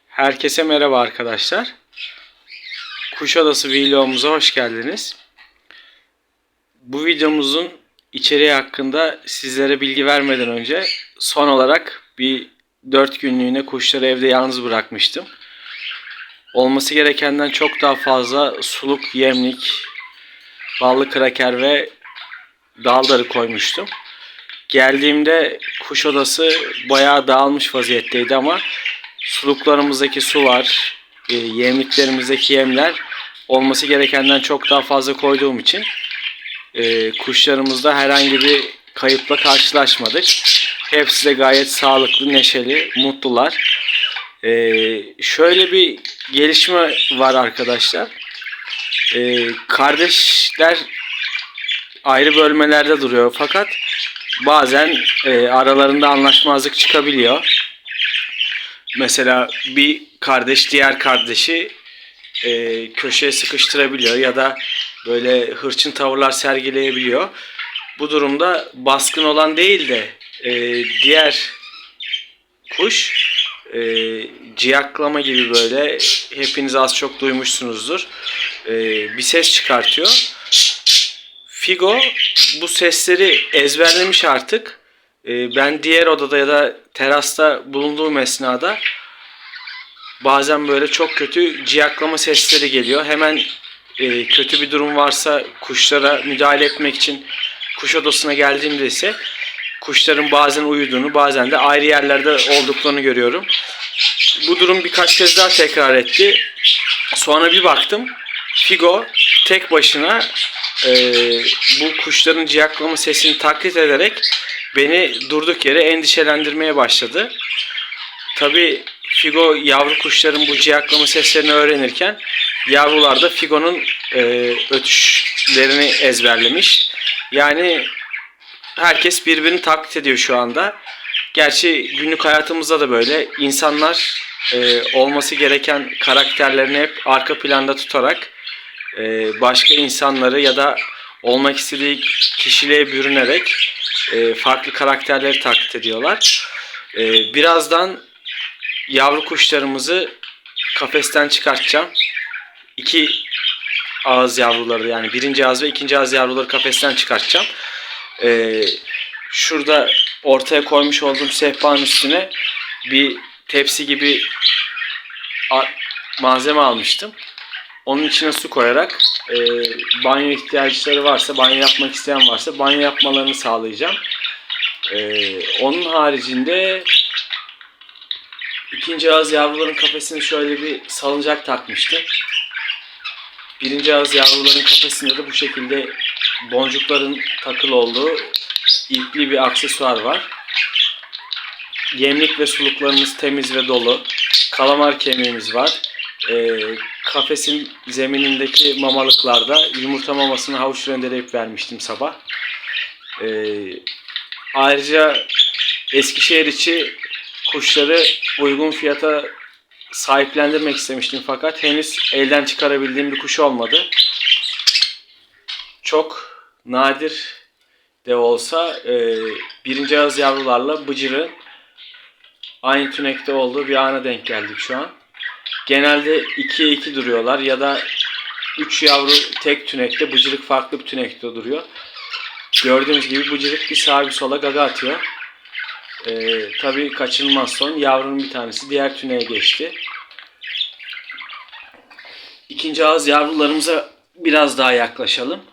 Herkese merhaba arkadaşlar. Kuşadası vlogumuza hoş geldiniz. Bu videomuzun içeriği hakkında sizlere bilgi vermeden önce son olarak bir 4 günlüğüne kuşları evde yalnız bırakmıştım. Olması gerekenden çok daha fazla suluk, yemlik, ballı kraker ve daldarı koymuştum. Geldiğimde kuş odası bayağı dağılmış vaziyetteydi ama suluklarımızdaki sular, yemliklerimizdeki yemler olması gerekenden çok daha fazla koyduğum için kuşlarımızda herhangi bir kayıpla karşılaşmadık. Hepsi de gayet sağlıklı, neşeli, mutlular. Şöyle bir gelişme var arkadaşlar. Kardeşler ayrı bölmelerde duruyor fakat bazen aralarında anlaşmazlık çıkabiliyor. Mesela bir kardeş diğer kardeşi köşeye sıkıştırabiliyor ya da böyle hırçın tavırlar sergileyebiliyor. Bu durumda baskın olan değil de diğer kuş ciyaklama gibi böyle hepiniz az çok duymuşsunuzdur. Bir ses çıkartıyor. Figo bu sesleri ezberlemiş artık. Ben diğer odada ya da terasta bulunduğum esnada bazen böyle çok kötü ciyaklama sesleri geliyor. Hemen kötü bir durum varsa kuşlara müdahale etmek için kuş odasına geldiğimde ise kuşların bazen uyuduğunu bazen de ayrı yerlerde olduklarını görüyorum. Bu durum birkaç kez daha tekrar etti. Sonra bir baktım Figo tek başına bu kuşların ciyaklama sesini taklit ederek beni durduk yere endişelendirmeye başladı. Tabii Figo yavru kuşların bu ciyaklama seslerini öğrenirken yavrular da Figo'nun ötüşlerini ezberlemiş. Yani herkes birbirini taklit ediyor şu anda. Gerçi günlük hayatımızda da böyle insanlar olması gereken karakterlerini hep arka planda tutarak başka insanları ya da olmak istediği kişiliğe bürünerek farklı karakterleri taklit ediyorlar. Birazdan yavru kuşlarımızı kafesten çıkartacağım. İki ağız yavruları yani birinci ağız ve ikinci ağız yavruları kafesten çıkartacağım. Şurada ortaya koymuş olduğum sehpanın üstüne bir tepsi gibi malzeme almıştım. Onun içine su koyarak banyo ihtiyaçları varsa, banyo yapmak isteyen varsa banyo yapmalarını sağlayacağım. Onun haricinde ikinci ağız yavruların kafesine şöyle bir salıncak takmıştım. Birinci ağız yavruların kafesinde de bu şekilde boncukların takılı olduğu ipli bir aksesuar var. Yemlik ve suluklarımız temiz ve dolu. Kalamar kemiğimiz var. Kafesin zeminindeki mamalıklarda yumurta mamasını havuç rendeleyip vermiştim sabah. Ayrıca Eskişehir içi kuşları uygun fiyata sahiplendirmek istemiştim fakat henüz elden çıkarabildiğim bir kuş olmadı. Çok nadir de olsa birinci ağız yavrularla bıcırın aynı tünekte olduğu bir ana denk geldik şu an. Genelde 2'ye 2 duruyorlar ya da 3 yavru tek tünekte, bıcırık farklı bir tünekte duruyor. Gördüğünüz gibi bıcırık bir sağa bir sola gaga atıyor. Tabii kaçınılmaz son. Yavrunun bir tanesi diğer tüneğe geçti. İkinci ağız yavrularımıza biraz daha yaklaşalım.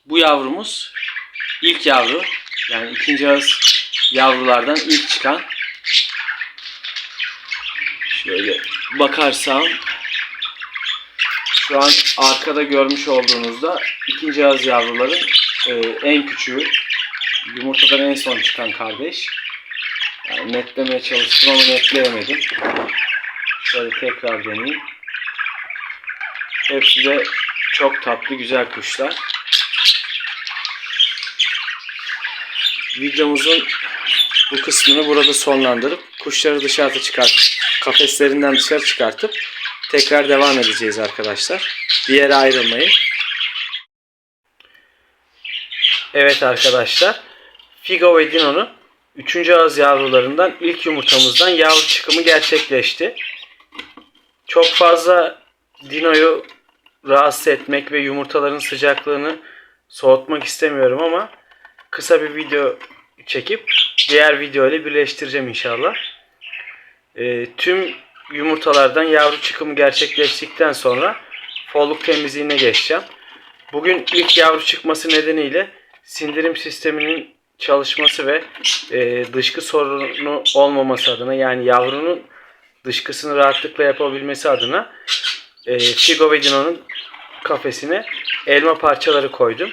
Bu yavrumuz ilk yavru. Yani ikinci ağız yavrulardan ilk çıkan. Şöyle bakarsam şu an arkada görmüş olduğunuzda ikinci ağız yavruların en küçüğü, yumurtadan en son çıkan kardeş. Yani netlemeye çalıştım ama netleyemedim. Şöyle tekrar deneyeyim. Hepsi de çok tatlı, güzel kuşlar. Videomuzun bu kısmını burada sonlandırıp kuşları dışarı kafeslerinden dışarı çıkartıp tekrar devam edeceğiz arkadaşlar. Bir yere ayrılmayın. Evet arkadaşlar, Figo ve Dino'nun 3. ağız yavrularından ilk yumurtamızdan yavru çıkımı gerçekleşti. Çok fazla Dino'yu rahatsız etmek ve yumurtaların sıcaklığını soğutmak istemiyorum ama kısa bir video çekip diğer video ile birleştireceğim inşallah. Tüm yumurtalardan yavru çıkımı gerçekleştikten sonra folluk temizliğine geçeceğim. Bugün ilk yavru çıkması nedeniyle sindirim sisteminin çalışması ve dışkı sorunu olmaması adına, yani yavrunun dışkısını rahatlıkla yapabilmesi adına Figo ve Dino'nun kafesine elma parçaları koydum.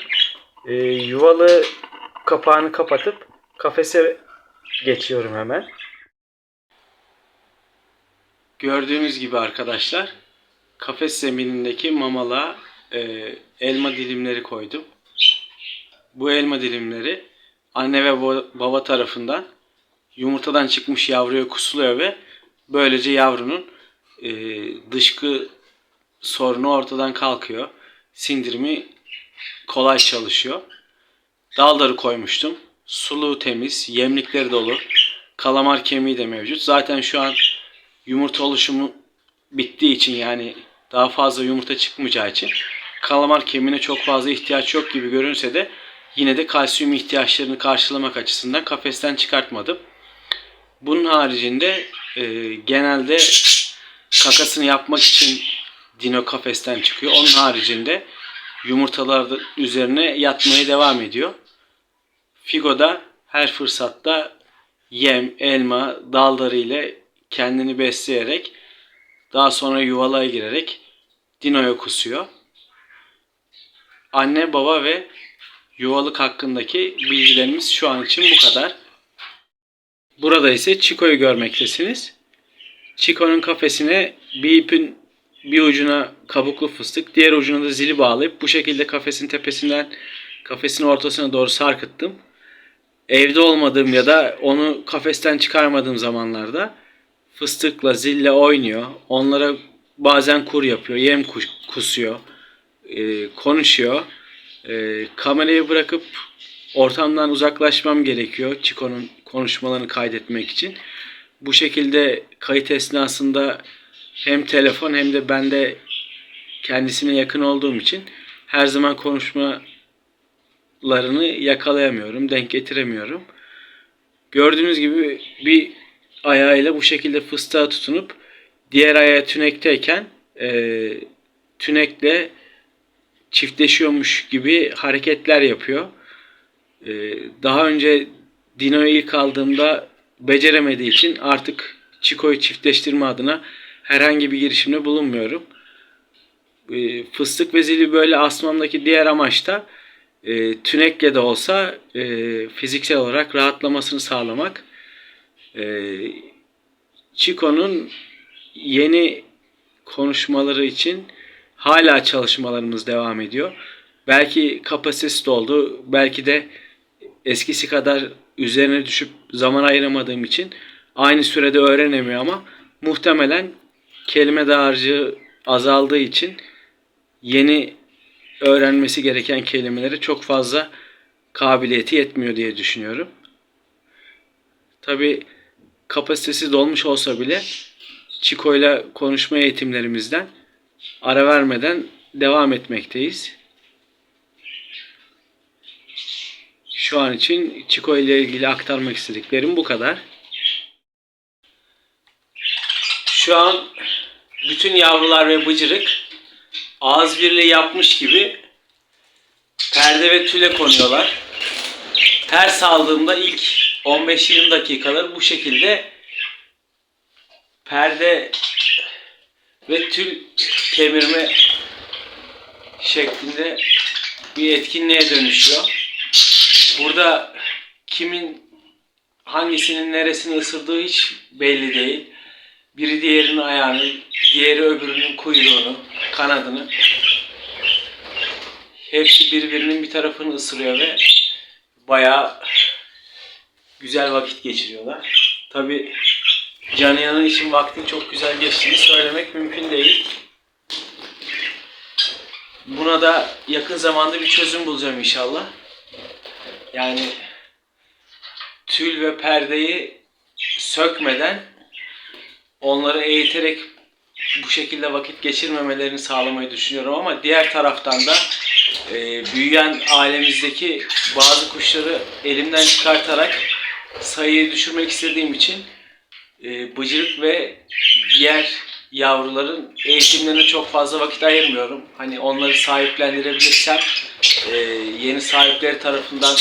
Yuvalı kapağını kapatıp kafese geçiyorum hemen. Gördüğünüz gibi arkadaşlar, kafes zeminindeki mamalığa elma dilimleri koydum. Bu elma dilimleri anne ve baba tarafından yumurtadan çıkmış yavruya kusuluyor ve böylece yavrunun dışkı sorunu ortadan kalkıyor. Sindirimi kolay çalışıyor. Dalları koymuştum. Suluğu temiz, yemlikleri dolu. Kalamar kemiği de mevcut. Zaten şu an yumurta oluşumu bittiği için, yani daha fazla yumurta çıkmayacağı için kalamar kemiğine çok fazla ihtiyaç yok gibi görünse de yine de kalsiyum ihtiyaçlarını karşılamak açısından kafesten çıkartmadım. Bunun haricinde genelde kakasını yapmak için Dino kafesten çıkıyor. Onun haricinde yumurtalar üzerine yatmaya devam ediyor. Figo da her fırsatta yem, elma, dalları ile kendini besleyerek daha sonra yuvalığa girerek Dino'ya kusuyor. Anne, baba ve yuvalık hakkındaki bilgilerimiz şu an için bu kadar. Burada ise Chico'yu görmektesiniz. Chico'nun kafesine bir ipin bir ucuna kabuklu fıstık, diğer ucuna da zili bağlayıp bu şekilde kafesin tepesinden kafesin ortasına doğru sarkıttım. Evde olmadığım ya da onu kafesten çıkarmadığım zamanlarda fıstıkla, zille oynuyor. Onlara bazen kur yapıyor, yem kusuyor, konuşuyor. Kamerayı bırakıp ortamdan uzaklaşmam gerekiyor Chico'nun konuşmalarını kaydetmek için. Bu şekilde kayıt esnasında hem telefon hem de ben de kendisine yakın olduğum için her zaman konuşmalarını yakalayamıyorum, denk getiremiyorum. Gördüğünüz gibi bir ayağıyla bu şekilde fıstığa tutunup diğer ayağı tünekteyken tünekle çiftleşiyormuş gibi hareketler yapıyor. Daha önce Dino'yu ilk aldığımda beceremediği için artık Chico'yu çiftleştirme adına herhangi bir girişimde bulunmuyorum. Fıstık ve zili böyle asmamdaki diğer amaç da tünekle de olsa fiziksel olarak rahatlamasını sağlamak. Chico'nun yeni konuşmaları için hala çalışmalarımız devam ediyor. Belki kapasitesi doldu, belki de eskisi kadar üzerine düşüp zaman ayıramadığım için aynı sürede öğrenemiyor ama muhtemelen kelime dağarcığı azaldığı için yeni öğrenmesi gereken kelimelere çok fazla kabiliyeti yetmiyor diye düşünüyorum. Tabi kapasitesi dolmuş olsa bile Chico ile konuşma eğitimlerimizden ara vermeden devam etmekteyiz. Şu an için Chico ile ilgili aktarmak istediklerim bu kadar. Şu an bütün yavrular ve bıcırık ağız birliği yapmış gibi perde ve tüle konuyorlar. Her saldığımda ilk 15-20 dakikalar bu şekilde perde ve tül kemirme şeklinde bir etkinliğe dönüşüyor. Burada kimin hangisinin neresini ısırdığı hiç belli değil. Biri diğerinin ayağını, diğeri öbürünün kuyruğunu, kanadını. Hepsi birbirinin bir tarafını ısırıyor ve bayağı güzel vakit geçiriyorlar. Tabi canı yanı için vaktin çok güzel geçtiğini söylemek mümkün değil. Buna da yakın zamanda bir çözüm bulacağım inşallah. Yani tül ve perdeyi sökmeden onları eğiterek bu şekilde vakit geçirmemelerini sağlamayı düşünüyorum, ama diğer taraftan da büyüyen ailemizdeki bazı kuşları elimden çıkartarak sayıyı düşürmek istediğim için bıcırık ve diğer yavruların eğitimlerine çok fazla vakit ayırmıyorum. Hani onları sahiplendirebilirsem yeni sahipleri tarafından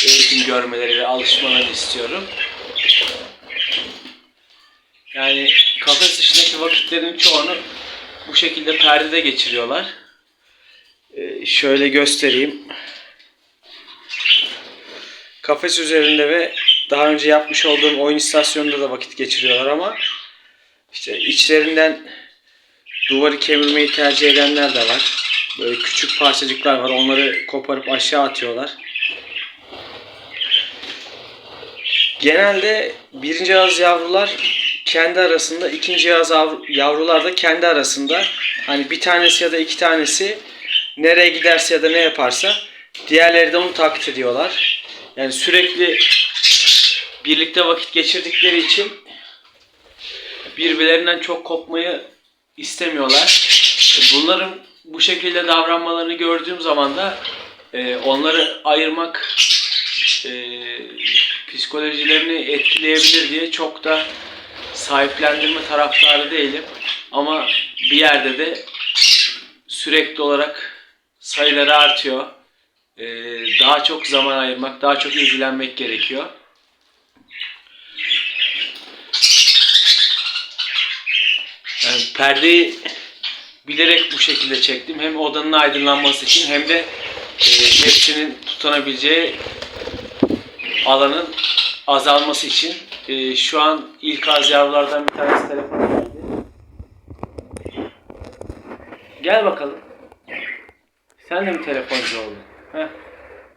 eğitim görmeleri ve alışmalarını istiyorum. Yani kafes dışındaki vakitlerin çoğunu bu şekilde perdede geçiriyorlar. Şöyle göstereyim. Kafes üzerinde ve daha önce yapmış olduğum oyun istasyonunda da vakit geçiriyorlar, ama işte içlerinden duvarı kemirmeyi tercih edenler de var. Böyle küçük parçacıklar var. Onları koparıp aşağı atıyorlar. Genelde birinci ağız yavrular kendi arasında, ikinci ağız yavrular da kendi arasında. Hani bir tanesi ya da iki tanesi nereye giderse ya da ne yaparsa diğerleri de onu taklit ediyorlar. Yani sürekli birlikte vakit geçirdikleri için birbirlerinden çok kopmayı istemiyorlar. Bunların bu şekilde davranmalarını gördüğüm zaman da onları ayırmak psikolojilerini etkileyebilir diye çok da sahiplendirme taraftarı değilim. Ama bir yerde de sürekli olarak sayıları artıyor. Daha çok zaman ayırmak, daha çok ilgilenmek gerekiyor. Yani perdeyi bilerek bu şekilde çektim. Hem odanın aydınlanması için hem de hepsinin tutanabileceği alanın azalması için. Şu an ilk ağız yavrulardan bir tanesi telefona geldi. Gel bakalım. Sen de mi telefoncu oldun? Heh.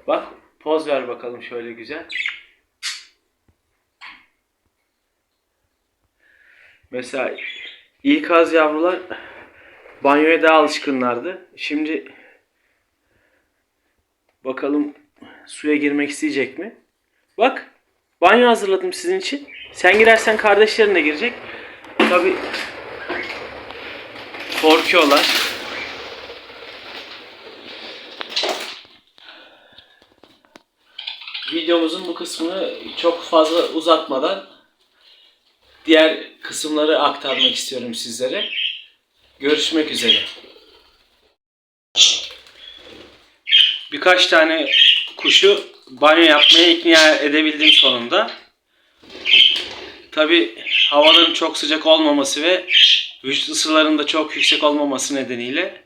Bak, poz ver bakalım şöyle güzel. Mesela ilk ağız yavrular banyoya daha alışkınlardı. Şimdi bakalım suya girmek isteyecek mi? Bak, banyo hazırladım sizin için. Sen girersen kardeşlerin de girecek. Tabii korkuyorlar. Videomuzun bu kısmını çok fazla uzatmadan diğer kısımları aktarmak istiyorum sizlere. Görüşmek üzere. Birkaç tane kuşu banyo yapmaya ikna edebildim sonunda. Tabi havaların çok sıcak olmaması ve vücut ısılarının da çok yüksek olmaması nedeniyle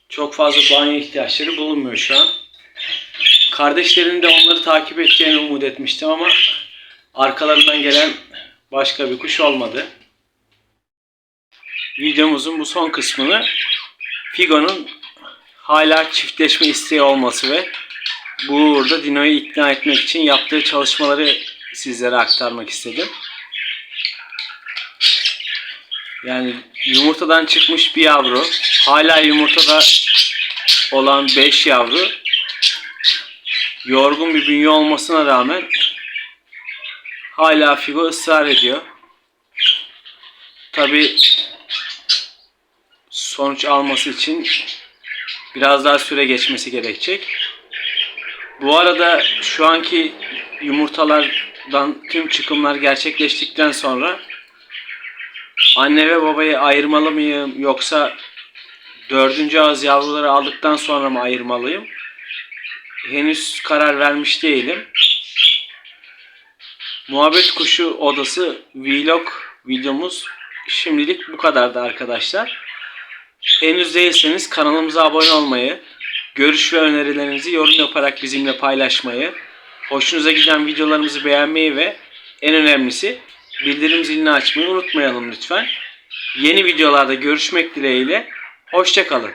çok fazla banyo ihtiyaçları bulunmuyor şu an. Kardeşlerinin de onları takip edeceğini umut etmiştim, ama arkalarından gelen başka bir kuş olmadı. Videomuzun bu son kısmını Figo'nun hala çiftleşme isteği olması ve bu uğurda Dino'yu ikna etmek için yaptığı çalışmaları sizlere aktarmak istedim. Yani yumurtadan çıkmış bir yavru, hala yumurtada olan 5 yavru, yorgun bir bünye olmasına rağmen hala Figo ısrar ediyor. Tabi sonuç alması için biraz daha süre geçmesi gerekecek. Bu arada şu anki yumurtalardan tüm çıkımlar gerçekleştikten sonra anne ve babayı ayırmalı mıyım, yoksa 4. ağız yavruları aldıktan sonra mı ayırmalıyım? Henüz karar vermiş değilim. Muhabbet Kuşu Odası vlog videomuz şimdilik bu kadardı arkadaşlar. Henüz değilseniz kanalımıza abone olmayı, görüş ve önerilerinizi yorum yaparak bizimle paylaşmayı, hoşunuza giden videolarımızı beğenmeyi ve en önemlisi bildirim zilini açmayı unutmayalım lütfen. Yeni videolarda görüşmek dileğiyle, hoşça kalın.